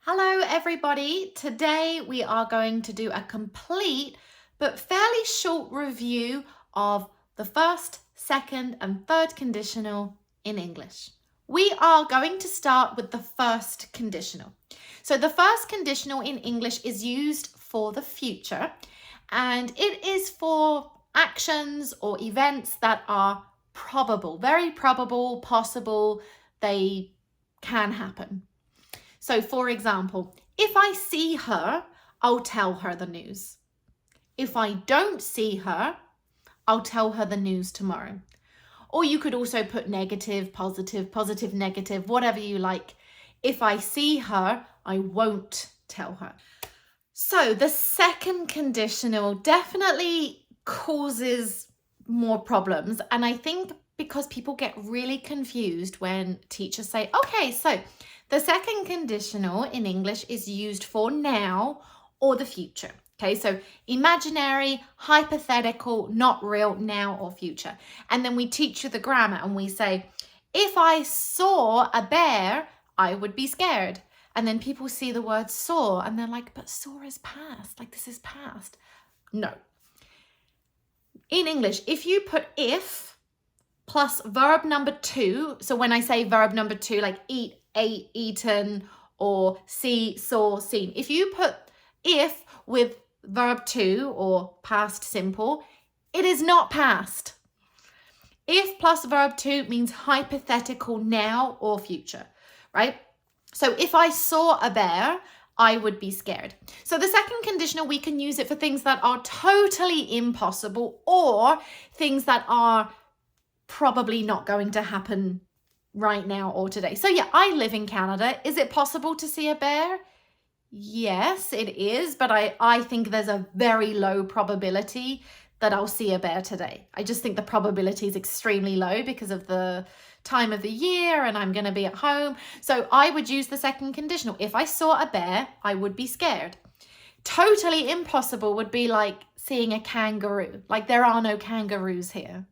Hello everybody, today we are going to do a complete but fairly short review of the first, second and third conditional in English. We are going to start with the first conditional. So the first conditional in English is used for the future and it is for actions or events that are probable, very probable, possible, they can happen. So for example, if I see her, I'll tell her the news. If I don't see her, I'll tell her the news tomorrow. Or you could also put negative, positive, positive, negative, whatever you like. If I see her, I won't tell her. So the second conditional definitely causes more problems. And I think because people get really confused when teachers say, okay, so the second conditional in English is used for now or the future. Okay, so imaginary, hypothetical, not real, now or future. And then we teach you the grammar and we say, if I saw a bear, I would be scared. And then people see the word saw and they're like, but saw is past, like this is past. No. In English, if you put if plus verb number 2, so when I say verb number 2, like eat, ate, eaten, or see, saw, seen. If you put if with verb 2 or past simple, it is not past. If plus verb 2 means hypothetical now or future, right? So if I saw a bear, I would be scared. So the second conditional, we can use it for things that are totally impossible or things that are probably not going to happen right now or today. So yeah, I live in Canada. Is it possible to see a bear? Yes, it is, but I think there's a very low probability that I'll see a bear today. I just think the probability is extremely low because of the time of the year and I'm going to be at home. So I would use the second conditional. If I saw a bear, I would be scared. Totally impossible would be like seeing a kangaroo. Like there are no kangaroos here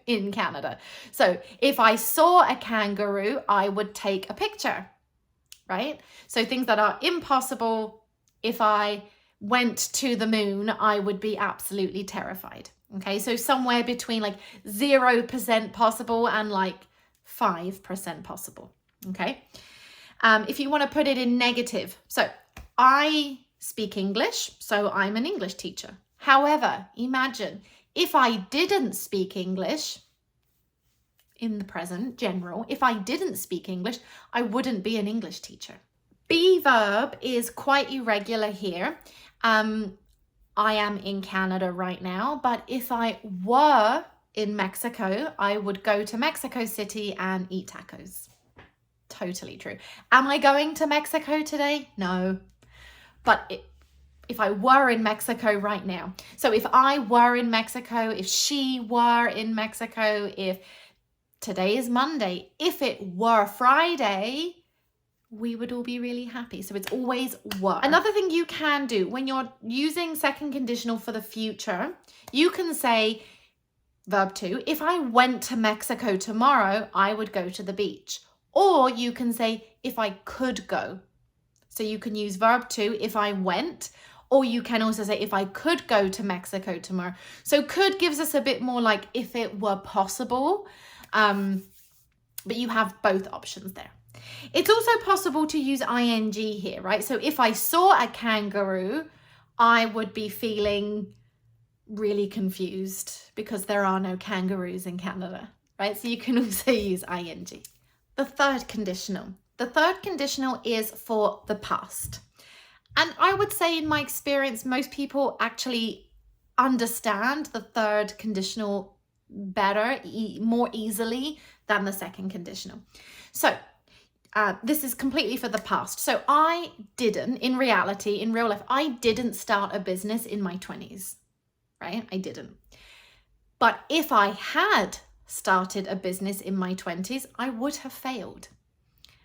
in Canada. So if I saw a kangaroo, I would take a picture, right? So things that are impossible, if I went to the moon, I would be absolutely terrified. Okay, so somewhere between like 0% possible and like 5% possible. Okay, if you want to put it in negative, so I speak English, so I'm an English teacher. However, imagine if I didn't speak English in the present, general, if I didn't speak English, I wouldn't be an English teacher. Be verb is quite irregular here. I am in Canada right now, but if I were in Mexico, I would go to Mexico City and eat tacos. Totally true. Am I going to Mexico today? No. But if I were in Mexico right now. So if I were in Mexico, if she were in Mexico, if today is Monday, if it were Friday, we would all be really happy. So it's always were. Another thing you can do when you're using second conditional for the future, you can say verb 2, if I went to Mexico tomorrow, I would go to the beach. Or you can say if I could go. So you can use verb 2, if I went, or you can also say if I could go to Mexico tomorrow. So could gives us a bit more like if it were possible, but you have both options there. It's also possible to use ing here, right? So if I saw a kangaroo, I would be feeling really confused because there are no kangaroos in Canada, right? So you can also use ing. The third conditional. The third conditional is for the past. And I would say in my experience, most people actually understand the third conditional better, more easily than the second conditional. So this is completely for the past. So I didn't, in reality, in real life, I didn't start a business in my 20s, right? I didn't. But if I had started a business in my 20s, I would have failed.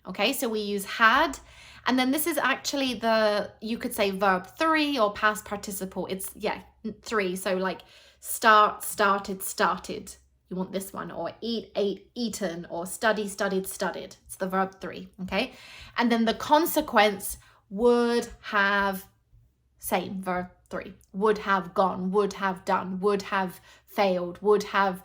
Okay, so we use had, and then this is actually you could say verb 3 or past participle. It's, 3. So like start, started, started. You want this one, or eat, ate, eaten, or study, studied, studied. It's the verb 3, okay? And then the consequence would have, same, verb 3. Would have gone, would have done, would have failed, would have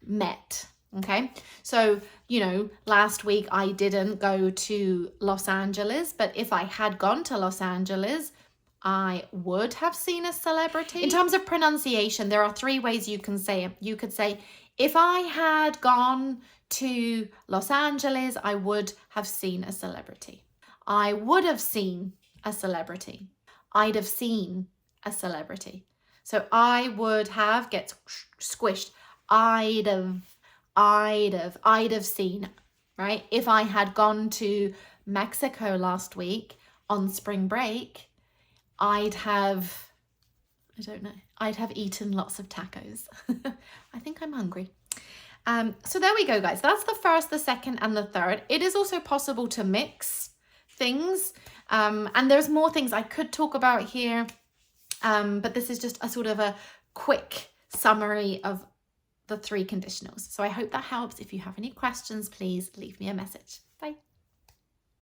met, okay? So, you know, last week I didn't go to Los Angeles, but if I had gone to Los Angeles, I would have seen a celebrity. In terms of pronunciation, there are 3 ways you can say it. You could say, if I had gone to Los Angeles, I would have seen a celebrity. I would have seen a celebrity. I'd have seen a celebrity. So I would have gets squished. I'd have seen, right? If I had gone to Mexico last week on spring break, I'd have eaten lots of tacos. I think I'm hungry. So there we go, guys. That's the first, the second, and the third. It is also possible to mix things. And there's more things I could talk about here. But this is just a sort of a quick summary of the 3 conditionals. So I hope that helps. If you have any questions, please leave me a message. Bye.